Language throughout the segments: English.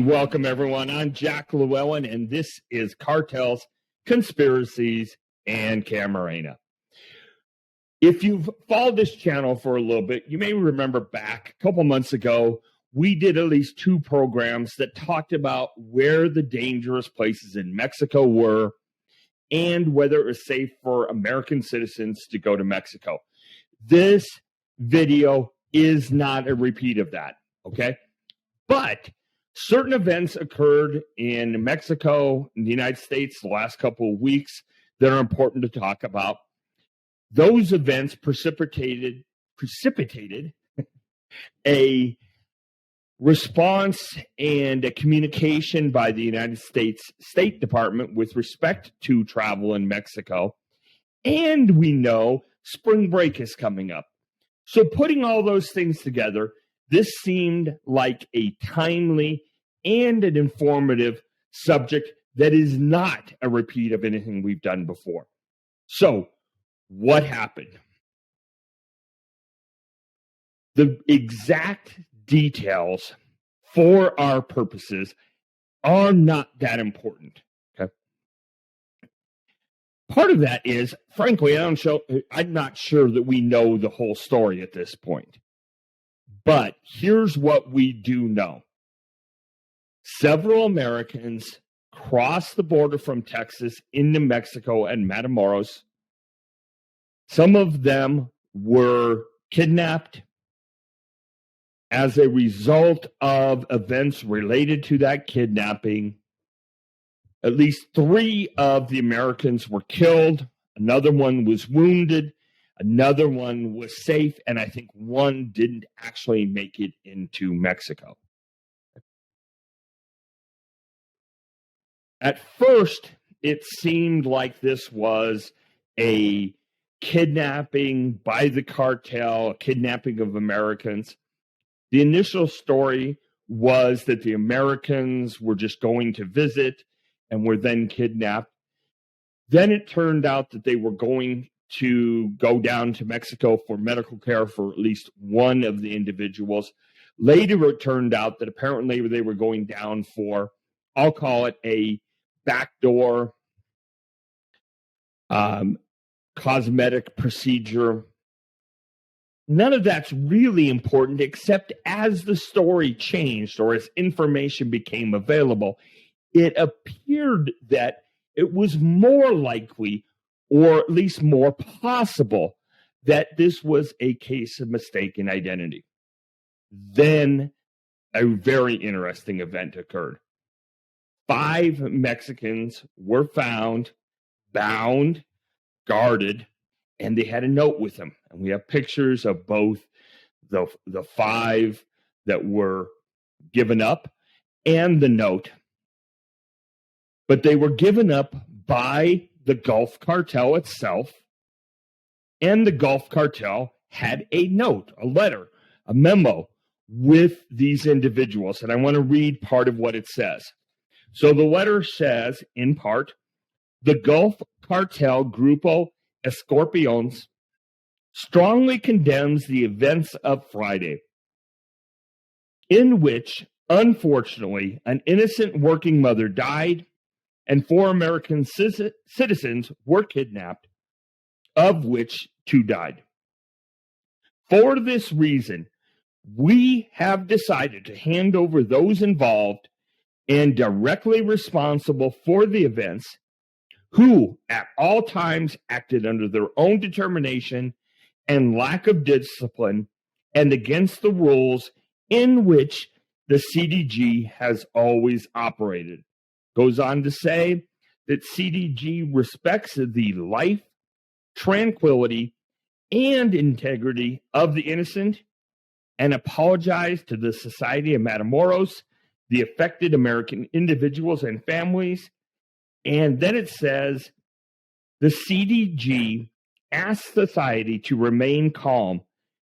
welcome everyone. I'm Jack Llewellyn, and this is Cartels, Conspiracies, and Camarena. If you've followed this channel for a little bit, you may remember back a couple months ago, we did at least 2 programs that talked about where the dangerous places in Mexico were and whether it was safe for American citizens to go to Mexico. This video is not a repeat of that, okay? But certain events occurred in Mexico, in the United States, the last couple of weeks that are important to talk about. Those events precipitated a response and a communication by the United States State Department with respect to travel in Mexico. And we know spring break is coming up. So putting all those things together, this seemed like a timely and an informative subject that is not a repeat of anything we've done before. So, what happened? The exact details for our purposes are not that important. Okay. Part of that is, frankly, I'm not sure that we know the whole story at this point. But here's what we do know. Several Americans crossed the border from Texas into Mexico and Matamoros. Some of them were kidnapped as a result of events related to that kidnapping. At least 3 of the Americans were killed. Another one was wounded. Another one was safe. And I think one didn't actually make it into Mexico. At first, it seemed like this was a kidnapping by the cartel, a kidnapping of Americans. The initial story was that the Americans were just going to visit and were then kidnapped. Then it turned out that they were going to go down to Mexico for medical care for at least one of the individuals. Later, it turned out that apparently they were going down for, I'll call it a backdoor cosmetic procedure. None of that's really important, except as the story changed or as information became available, it appeared that it was more likely, or at least more possible, that this was a case of mistaken identity. Then a very interesting event occurred. 5 Mexicans were found, bound, guarded, and they had a note with them. And we have pictures of both the 5 that were given up and the note. But they were given up by the Gulf Cartel itself, and the Gulf Cartel had a note, a letter, a memo with these individuals. And I want to read part of what it says. So the letter says, in part, the Gulf Cartel Grupo Escorpiones strongly condemns the events of Friday, in which, unfortunately, an innocent working mother died and 4 American citizens were kidnapped, of which 2 died. For this reason, we have decided to hand over those involved and directly responsible for the events, who at all times acted under their own determination and lack of discipline and against the rules in which the CDG has always operated. Goes on to say that CDG respects the life, tranquility, and integrity of the innocent and apologize to the Society of Matamoros, the affected American individuals and families. And then it says, the CDG asks society to remain calm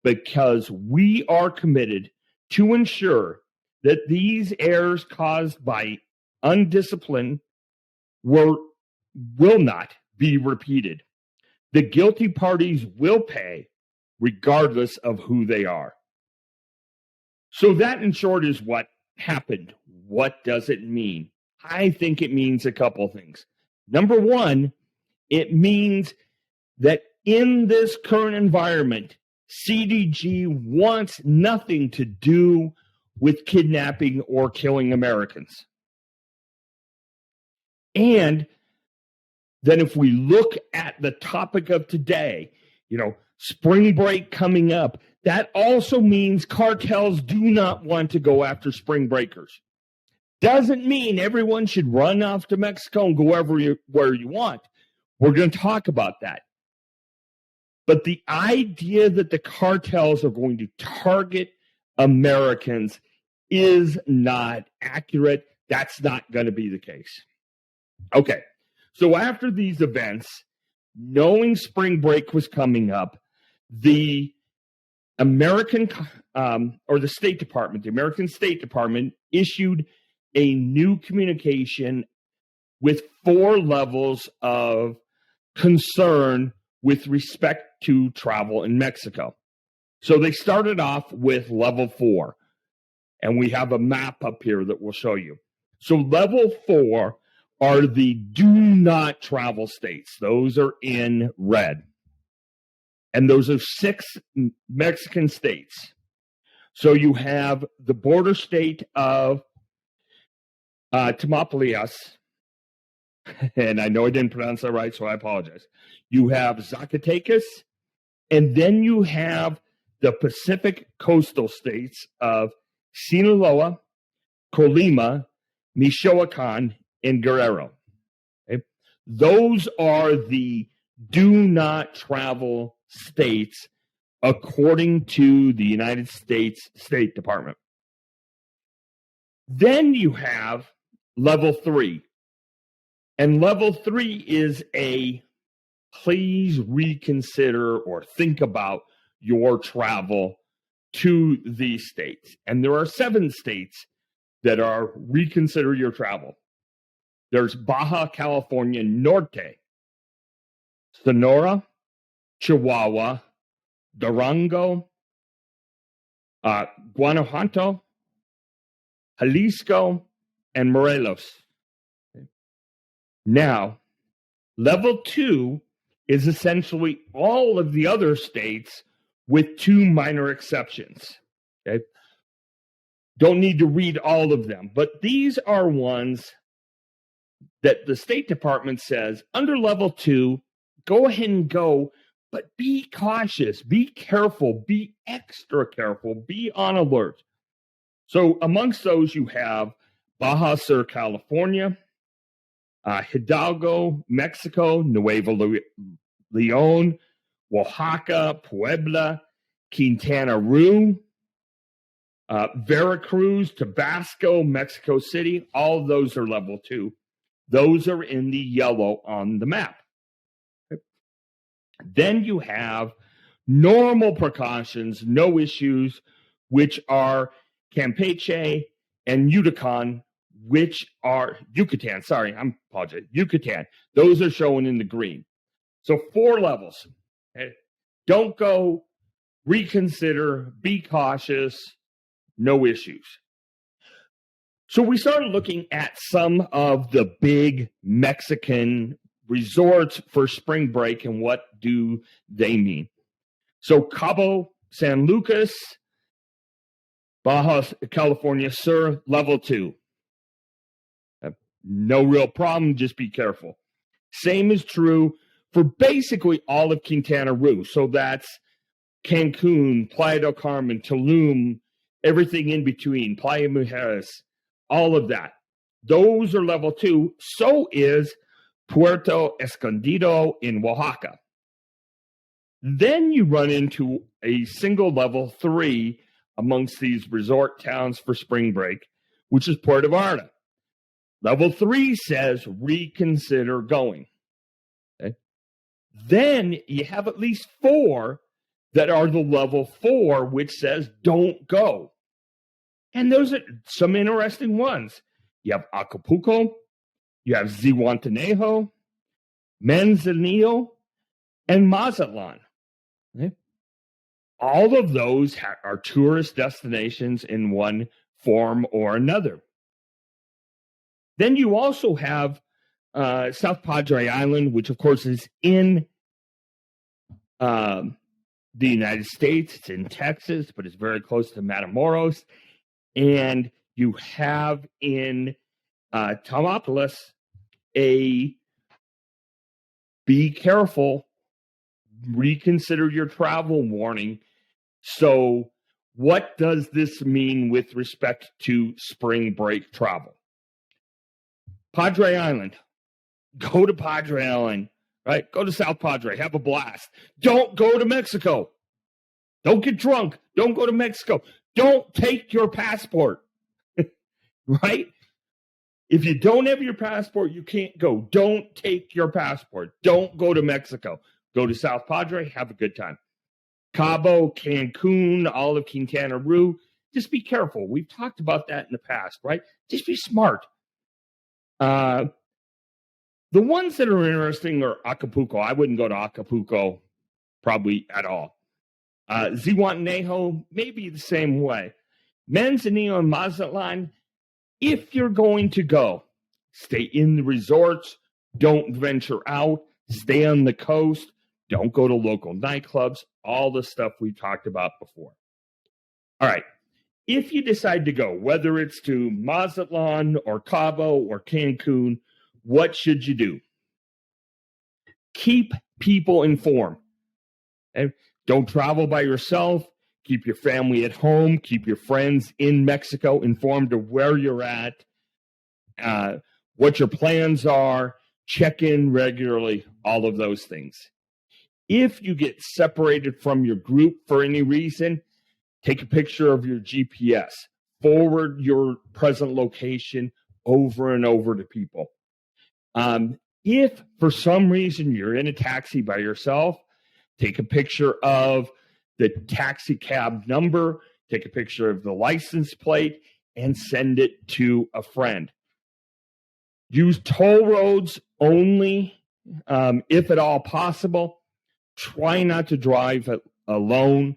because we are committed to ensure that these errors caused by undiscipline will not be repeated. The guilty parties will pay regardless of who they are. So that, in short, is what happened. what does it mean? I think it means a couple things. Number one, it means that in this current environment, CDG wants nothing to do with kidnapping or killing Americans. And then if we look at the topic of today, spring break coming up, that also means cartels do not want to go after spring breakers. Doesn't mean everyone should run off to Mexico and go where you want. We're going to talk about that. But the idea that the cartels are going to target Americans is not accurate. That's not going to be the case. Okay, so after these events, knowing spring break was coming up, the American the State Department, the American State Department issued a new communication with 4 levels of concern with respect to travel in Mexico. So they started off with level 4, and we have a map up here that we'll show you. So level 4 are the do not travel states. Those are in red. And those are 6 Mexican states. So you have the border state of Tamaulipas, and I know I didn't pronounce that right, so I apologize. You have Zacatecas, and then you have the Pacific coastal states of Sinaloa, Colima, Michoacan, and Guerrero. Okay? Those are the do not travel states according to the United States State Department. Then you have level 3. And level 3 is a please reconsider or think about your travel to these states. And there are 7 states that are reconsider your travel. There's Baja California Norte, Sonora, Chihuahua, Durango, Guanajuato, Jalisco, and Morelos. Now, level 2 is essentially all of the other states with 2 minor exceptions. Okay? Don't need to read all of them, but these are ones that the State Department says under level 2, go ahead and go, but be cautious, be careful, be extra careful, be on alert. So amongst those, you have Baja Sur, California, Hidalgo, Mexico, Nuevo Leon, Oaxaca, Puebla, Quintana Roo, Veracruz, Tabasco, Mexico City. All of those are level 2. Those are in the yellow on the map. Then you have normal precautions, no issues, which are Campeche and Yucatan, Yucatan. Those are shown in the green. So 4 levels. Okay? Don't go, reconsider, be cautious, no issues. So we started looking at some of the big Mexican resorts for spring break and what do they mean. So Cabo San Lucas, Baja California Sur, level 2. No real problem, just be careful. Same is true for basically all of Quintana Roo. So that's Cancun, Playa del Carmen, Tulum, everything in between, Playa Mujeres, all of that. Those are level 2. So is Puerto Escondido in Oaxaca. Then you run into a single level 3 amongst these resort towns for spring break, which is Puerto Vallarta. Level 3 says reconsider going. Okay? Then you have at least 4 that are the level 4, which says don't go. And those are some interesting ones. You have Acapulco, you have Zihuatanejo, Manzanillo, and Mazatlan. Okay? All of those are tourist destinations in one form or another. Then you also have South Padre Island, which of course is in the United States. It's in Texas, but it's very close to Matamoros. And you have in Tomopolis a be careful, reconsider your travel warning. So what does this mean with respect to spring break travel? Padre Island. Go to Padre Island, right? Go to South Padre. Have a blast. Don't go to Mexico. Don't get drunk. Don't go to Mexico. Don't take your passport, right? If you don't have your passport, you can't go. Don't take your passport. Don't go to Mexico. Go to South Padre. Have a good time. Cabo, Cancun, all of Quintana Roo. Just be careful. We've talked about that in the past, right? Just be smart. The ones that are interesting are Acapulco. I wouldn't go to Acapulco probably at all. Zihuatanejo, maybe the same way. Manzanillo and Mazatlan, if you're going to go, stay in the resorts. Don't venture out. Stay on the coast. Don't go to local nightclubs. All the stuff we talked about before. All right. If you decide to go, whether it's to Mazatlan or Cabo or Cancun, what should you do? Keep people informed. And don't travel by yourself. Keep your family at home. Keep your friends in Mexico informed of where you're at, what your plans are. Check in regularly, all of those things. If you get separated from your group for any reason, take a picture of your GPS. Forward your present location over and over to people. If for some reason you're in a taxi by yourself, take a picture of the taxi cab number, take a picture of the license plate, and send it to a friend. Use toll roads only, if at all possible. Try not to drive alone.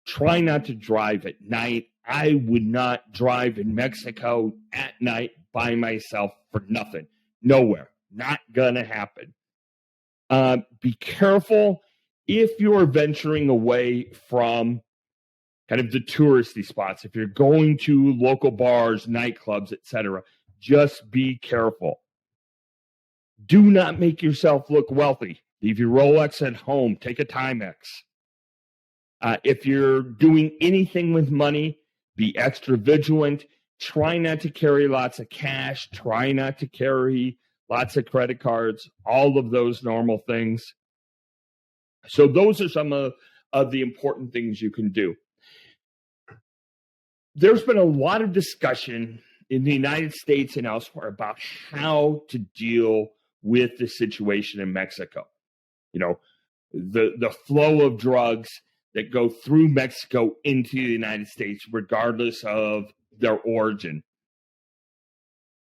Try not to drive at night. I would not drive in Mexico at night by myself for nothing. Nowhere. Not gonna happen. Be careful if you're venturing away from kind of the touristy spots. If you're going to local bars, nightclubs, etc., just be careful. Do not make yourself look wealthy. Leave your Rolex at home. Take a Timex. If you're doing anything with money, be extra vigilant. Try not to carry lots of cash. Try not to carry lots of credit cards, all of those normal things. So those are some of the important things you can do. There's been a lot of discussion in the United States and elsewhere about how to deal with the situation in Mexico. You know, the flow of drugs that go through Mexico into the United States, regardless of their origin.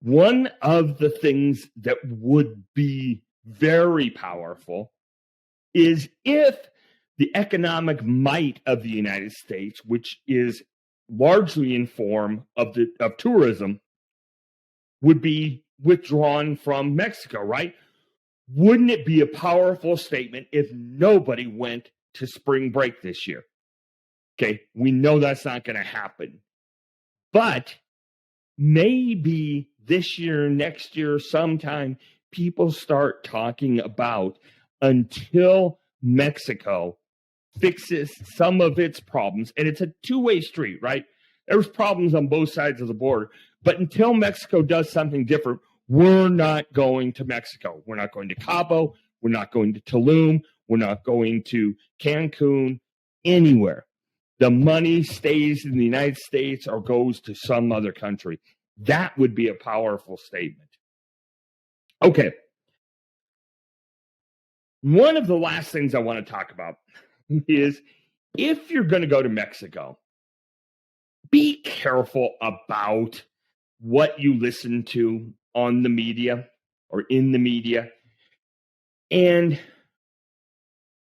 One of the things that would be very powerful is if the economic might of the United States, which is largely in form of tourism, would be withdrawn from Mexico, right? Wouldn't it be a powerful statement if nobody went to spring break this year? Okay, we know that's not going to happen. But maybe this year, next year, sometime, people start talking about until Mexico fixes some of its problems. And it's a two-way street, right? There's problems on both sides of the border. But until Mexico does something different, we're not going to Mexico. We're not going to Cabo. We're not going to Tulum. We're not going to Cancun, anywhere. The money stays in the United States or goes to some other country. That would be a powerful statement. Okay. One of the last things I want to talk about is if you're going to go to Mexico, be careful about what you listen to on the media or in the media. And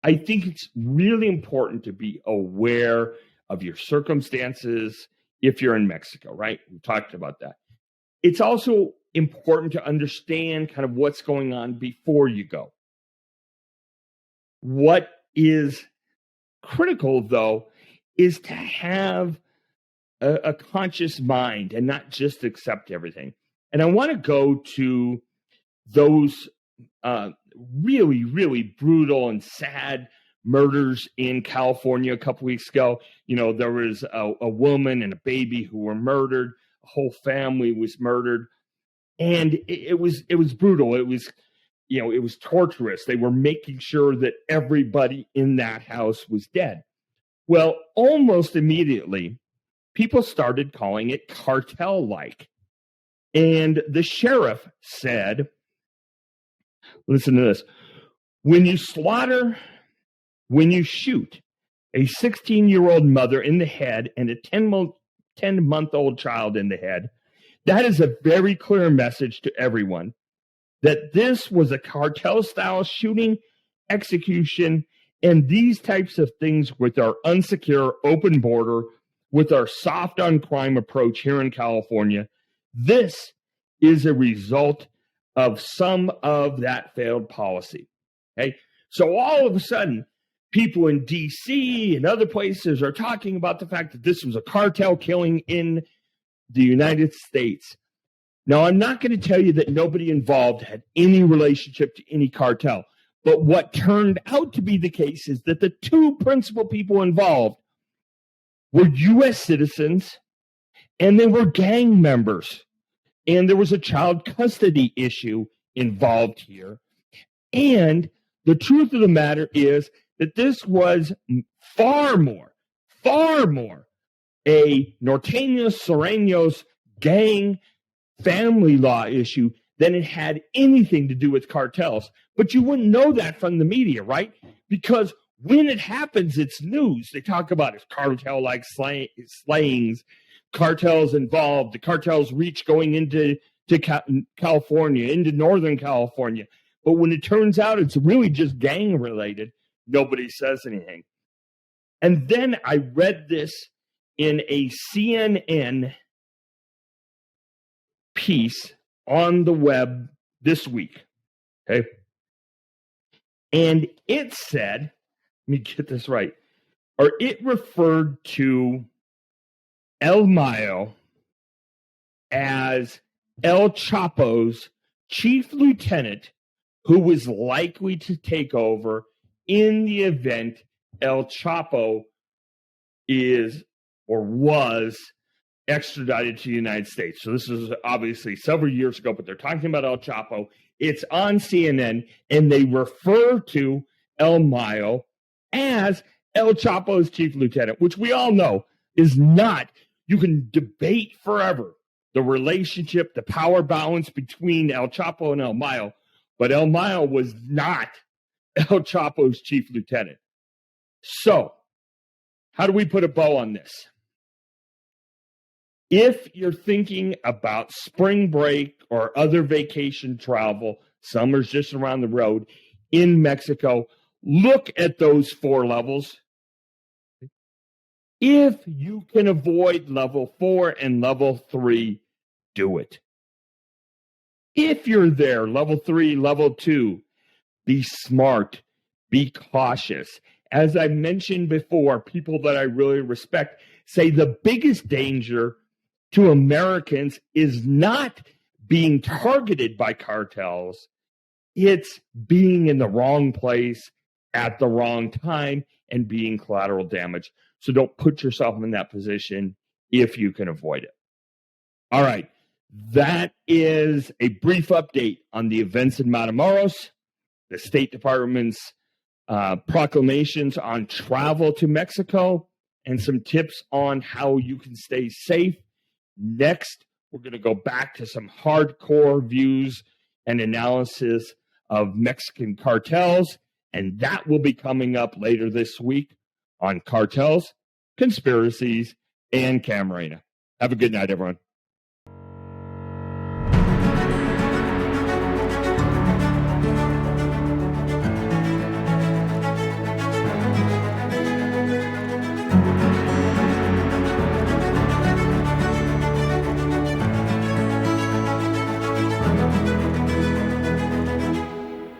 I think it's really important to be aware of your circumstances if you're in Mexico, right? We talked about that. It's also important to understand kind of what's going on before you go. What is critical, though, is to have a conscious mind and not just accept everything. And I want to go to those really, really brutal and sad murders in California a couple weeks ago. You know, there was a woman and a baby who were murdered. A whole family was murdered. And it was brutal. It was, you know, it was torturous. They were making sure that everybody in that house was dead. Well, almost immediately, people started calling it cartel-like. And the sheriff said, listen to this, when you shoot a 16-year-old mother in the head and a 10-month-old child in the head, that is a very clear message to everyone that this was a cartel-style shooting, execution, and these types of things with our unsecure open border, with our soft on crime approach here in California. This is a result of some of that failed policy. Okay, so all of a sudden, people in D.C. and other places are talking about the fact that this was a cartel killing in the United States. Now, I'm not going to tell you that nobody involved had any relationship to any cartel, but what turned out to be the case is that the two principal people involved were U.S. citizens, and they were gang members. And there was a child custody issue involved here. And the truth of the matter is that this was far more a Norteños, Sureños gang family law issue than it had anything to do with cartels. But you wouldn't know that from the media, right? Because when it happens, it's news. They talk about it, cartel-like slayings, cartels involved, the cartels reach going into California, into Northern California. But when it turns out it's really just gang-related, nobody says anything. And then I read this in a CNN piece on the web this week, okay? And it said, let me get this right, or it referred to El Mayo as El Chapo's chief lieutenant who was likely to take over in the event El Chapo is or was extradited to the United States. So this is obviously several years ago, but they're talking about El Chapo. It's on CNN, and they refer to El Mayo as El Chapo's chief lieutenant, which we all know is not. You can debate forever the relationship, the power balance between El Chapo and El Mayo, but El Mayo was not El Chapo's chief lieutenant. So, how do we put a bow on this? If you're thinking about spring break or other vacation travel, summer's just around the road in Mexico, look at those 4 levels. If you can avoid level 4 and level 3, do it. If you're there, level 3, level 2, be smart, be cautious. As I mentioned before, people that I really respect say the biggest danger to Americans is not being targeted by cartels. It's being in the wrong place at the wrong time and being collateral damage. So don't put yourself in that position if you can avoid it. All right. That is a brief update on the events in Matamoros, the State Department's proclamations on travel to Mexico, and some tips on how you can stay safe. Next, we're going to go back to some hardcore views and analysis of Mexican cartels, and that will be coming up later this week on Cartels, Conspiracies, and Camarena. Have a good night, everyone.